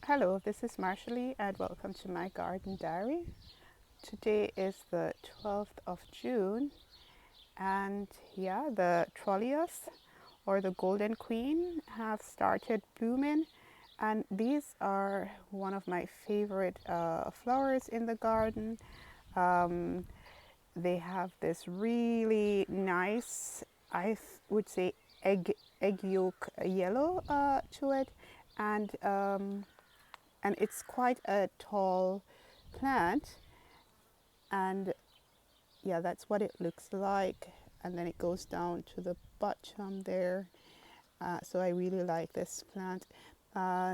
Hello, this is Marshallie and welcome to my garden diary. Today is the 12th of June and the trollius or the golden queen have started blooming, and these are one of my favorite flowers in the garden. Um, they have this really nice, would say, egg yolk yellow to it, and and it's quite a tall plant, and that's what it looks like, and then it goes down to the bottom there. So I really like this plant.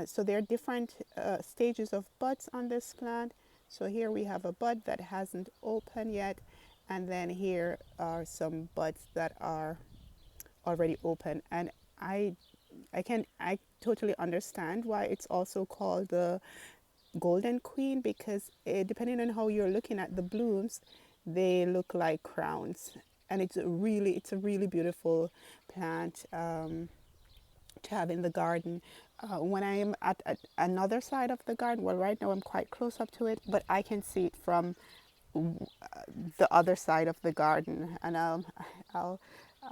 So there are different stages of buds on this plant. So here we have a bud that hasn't opened yet, and then here are some buds that are already open, and I I totally understand why it's also called the golden queen, because depending on how you're looking at the blooms, they look like crowns, and it's a really beautiful plant to have in the garden. When I am at another side of the garden, well, right now I'm quite close up to it, but I can see it from the other side of the garden, and I'll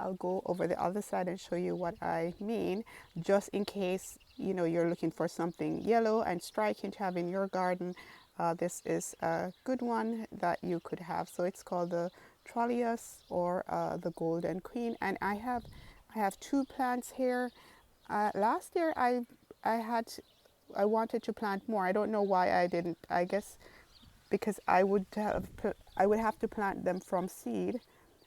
I'll go over the other side and show you what I mean, just in case you're looking for something yellow and striking to have in your garden. This is a good one that you could have. So it's called the trollius or the golden queen, and I have two plants here. Last year I wanted to plant more. I don't know why I didn't. I guess because I would have to plant them from seed.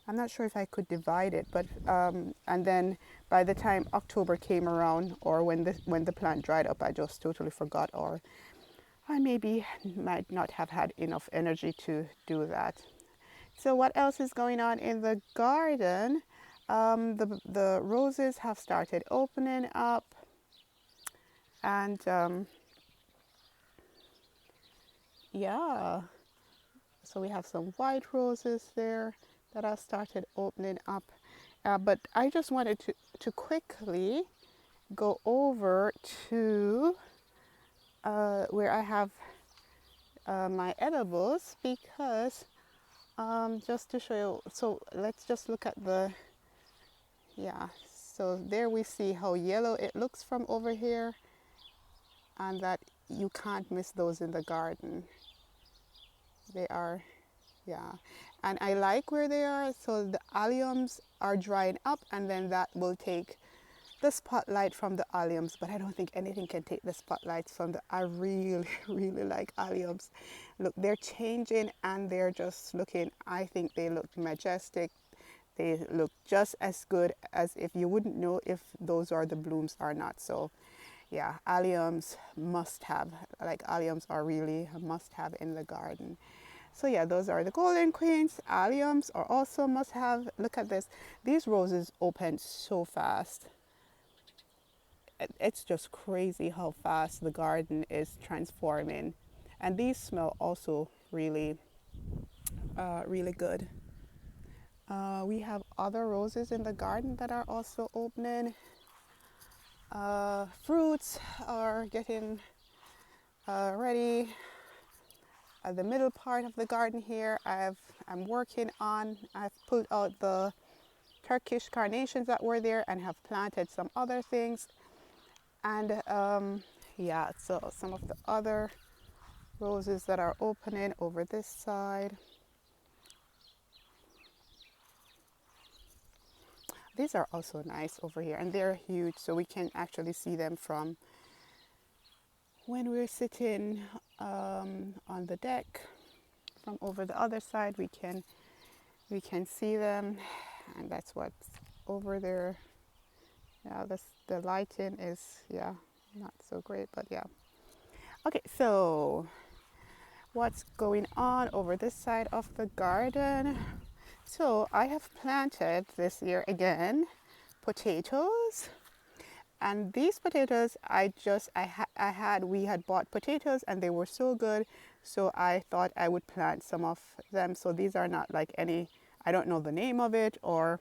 I'm not sure if I could divide it, but and then by the time October came around, or when the plant dried up, I just totally forgot, or I maybe might not have had enough energy to do that. So what else is going on in the garden? The roses have started opening up, and yeah, so we have some white roses there that have started opening up. But I just wanted to quickly go over to where I have my edibles, because just to show you, so let's just look at so there we see how yellow it looks from over here, and that you can't miss those in the garden. They are, yeah. And I like where they are. So the alliums are drying up, and then that will take the spotlight from the alliums. But I don't think anything can take the spotlights from I really, really like alliums. Look, they're changing, and they're just looking, I think they look majestic. They look just as good as if you wouldn't know if those are the blooms or not. So yeah, alliums must have, like alliums are really a must have in the garden. So yeah, those are the golden queens. Alliums are also must have. Look at this. These roses open so fast. It's just crazy how fast the garden is transforming. And these smell also really, really good. We have other roses in the garden that are also opening. Fruits are getting ready. The middle part of the garden here, I'm working on. I've pulled out the Turkish carnations that were there and have planted some other things. And so some of the other roses that are opening over this side. These are also nice over here, and they're huge, so we can actually see them from when we're sitting on the deck. From over the other side, we can see them, and that's what's over there. Yeah, the lighting is not so great, but yeah. Okay, so what's going on over this side of the garden? So I have planted this year again potatoes, and these potatoes we had bought potatoes and they were so good, so I thought I would plant some of them. So these are not like any, I don't know the name of it or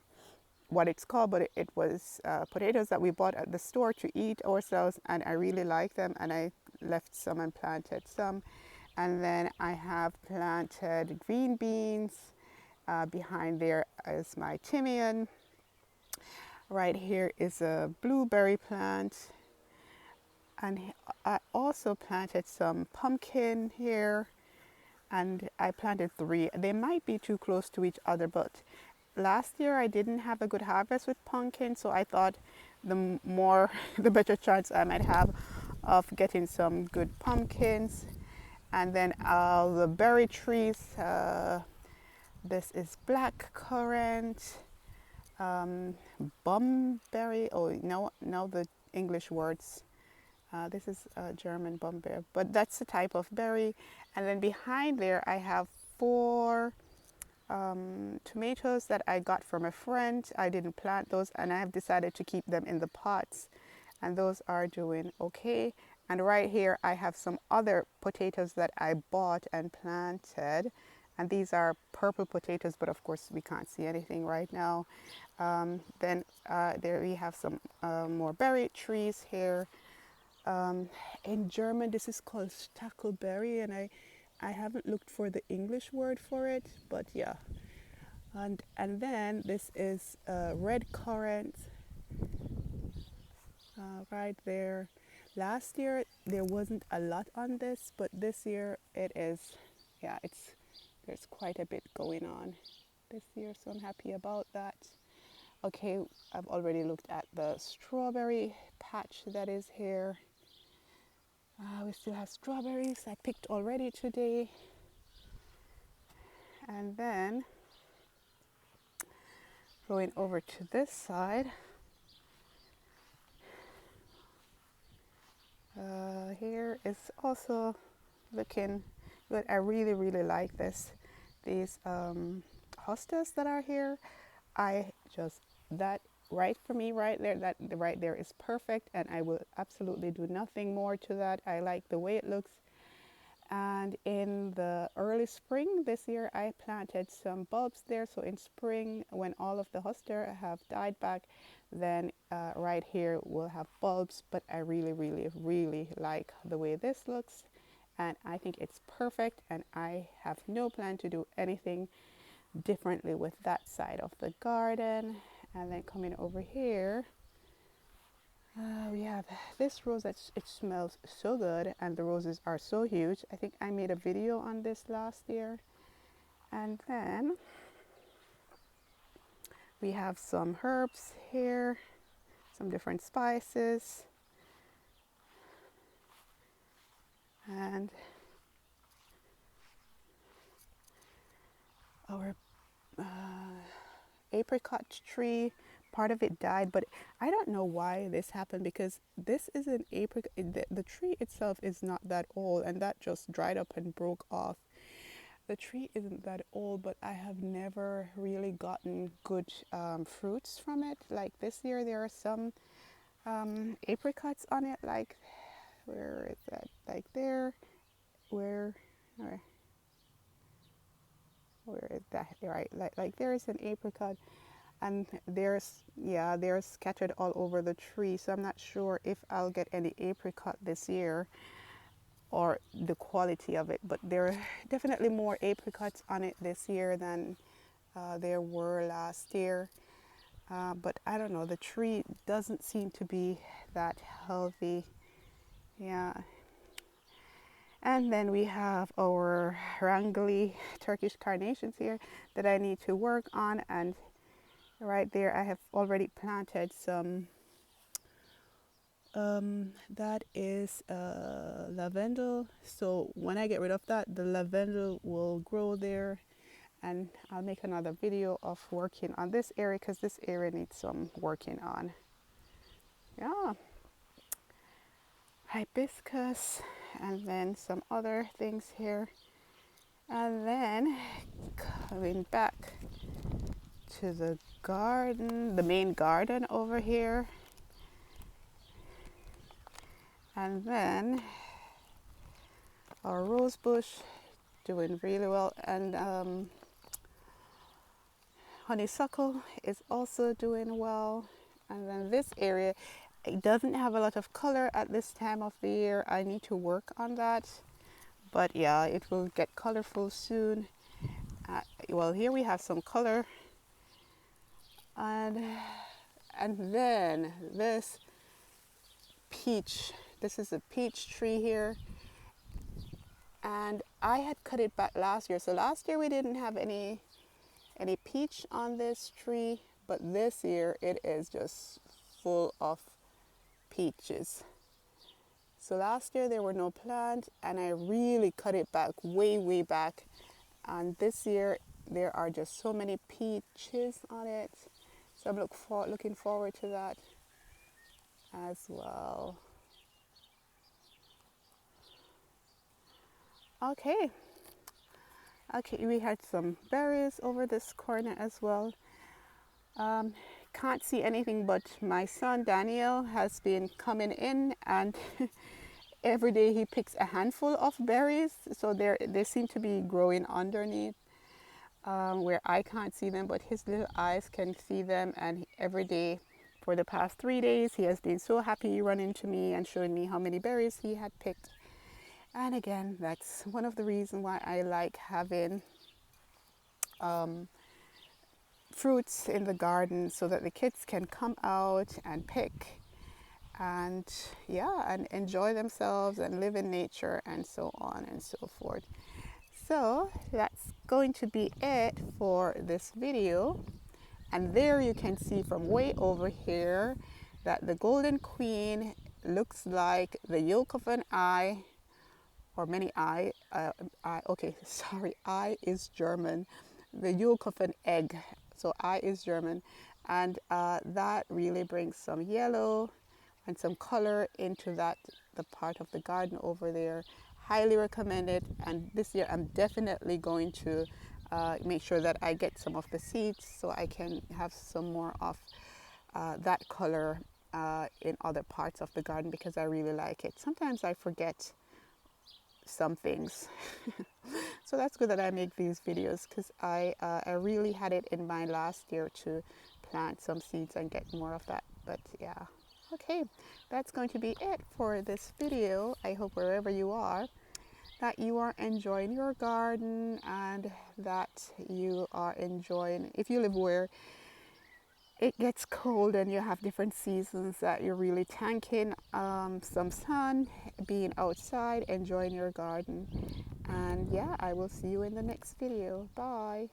what it's called, but it was potatoes that we bought at the store to eat ourselves, and I really like them, and I left some and planted some. And then I have planted green beans. Behind there is my timian. Right here is a blueberry plant. And I also planted some pumpkin here. And I planted 3. They might be too close to each other, but last year I didn't have a good harvest with pumpkin, so I thought the better chance I might have of getting some good pumpkins. And then the berry trees, this is black currant, bumberry. Oh, now the English words. This is German bumberry, but that's the type of berry. And then behind there I have 4 tomatoes that I got from a friend. I didn't plant those, and I have decided to keep them in the pots, and those are doing okay. And right here I have some other potatoes that I bought and planted, and these are purple potatoes, but of course we can't see anything right now. Then there we have some more berry trees here. In German this is called stachelberry, and I haven't looked for the English word for it, but yeah. And then this is red currant right there. Last year there wasn't a lot on this, but this year it is. Yeah, there's quite a bit going on this year, so I'm happy about that. Okay, I've already looked at the strawberry patch that is here. We still have strawberries I picked already today. And then going over to this side, here is also looking good. I really like these hostas that are here. That right for me right there, that right there is perfect, and I will absolutely do nothing more to that. I like the way it looks. And in the early spring this year I planted some bulbs there, so in spring when all of the hosta have died back, then right here we'll have bulbs. But I really like the way this looks, and I think it's perfect, and I have no plan to do anything differently with that side of the garden. And then coming over here, we have this rose that it smells so good, and the roses are so huge. I think I made a video on this last year. And then we have some herbs here, some different spices, and our apricot tree. Part of it died, but I don't know why this happened, because this is an apricot. The tree itself is not that old, and that just dried up and broke off. The tree isn't that old, but I have never really gotten good fruits from it. Like this year there are some apricots on it, like, where is that? Like there, where is that? Right, like there is an apricot, and they're scattered all over the tree. So I'm not sure if I'll get any apricot this year, or the quality of it. But there are definitely more apricots on it this year than there were last year. But I don't know, the tree doesn't seem to be that healthy. Yeah. And then we have our Wrangly Turkish carnations here that I need to work on. And right there I have already planted some, that is lavendel. So when I get rid of that, the lavendel will grow there. And I'll make another video of working on this area, because this area needs some working on. Yeah. Hibiscus, and then some other things here. And then coming back to the garden, the main garden over here. And then our rose bush doing really well, and honeysuckle is also doing well. And then this area, It doesn't have a lot of color at this time of the year. I need to work on that, but yeah, it will get colorful soon. Well, here we have some color, and then this peach. This is a peach tree here, and I had cut it back last year. So last year we didn't have any peach on this tree, but this year it is just full of peaches. So last year there were no plants, and I really cut it back way back, and this year there are just so many peaches on it. So I'm looking forward to that as well. Okay, we had some berries over this corner as well. Can't see anything, but my son Daniel has been coming in, and every day he picks a handful of berries. So they seem to be growing underneath, where I can't see them, but his little eyes can see them. And every day for the past 3 days, he has been so happy running to me and showing me how many berries he had picked. And again, that's one of the reasons why I like having fruits in the garden, so that the kids can come out and pick and and enjoy themselves and live in nature and so on and so forth. So that's going to be it for this video. And there you can see from way over here that the golden queen looks like the yolk of an eye, or many eye. Okay, sorry, eye is German. The yolk of an egg. So eye is German, and that really brings some yellow and some color into the part of the garden over there. Highly recommend it. And this year I'm definitely going to make sure that I get some of the seeds so I can have some more of that color in other parts of the garden, because I really like it. Sometimes I forget some things. So that's good that I make these videos, because I really had it in mind last year to plant some seeds and get more of that. But yeah, okay, that's going to be it for this video. I hope wherever you are, that you are enjoying your garden, and that you are enjoying, if you live where it gets cold and you have different seasons, that you're really tanking some sun, being outside, enjoying your garden. And yeah, I will see you in the next video. Bye.